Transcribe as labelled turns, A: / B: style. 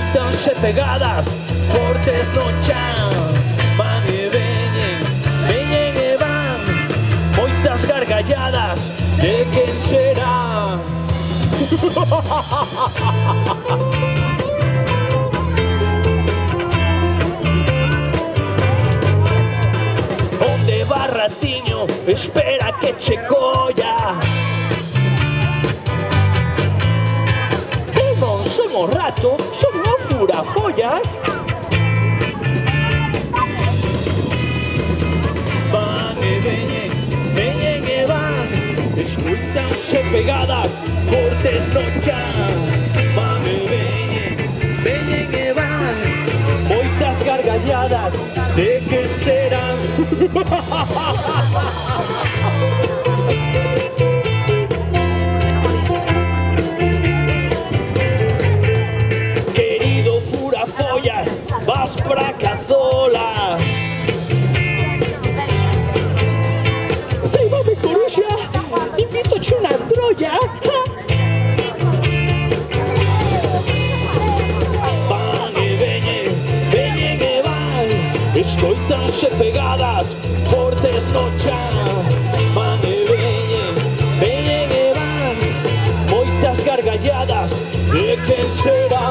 A: escoitanse pegadas fortes no chan. Van e veñen e van moitas gargalladas de quen será. Onde va ratiño, espera que che colla. Eu non son o rato, son o furafollas. Van e veñen e van, escoitanse pegadas fortes no chan. Van e veñen e van moitas gargalladas de quen serán. Querido furafollas, vas pra Cazola. Ceiba de Coruxa, invitoche unha trolla. Van e veñen e van, escoitanse pegadas fortes no chan. Van e veñen e van moitas gargalladas de quen será.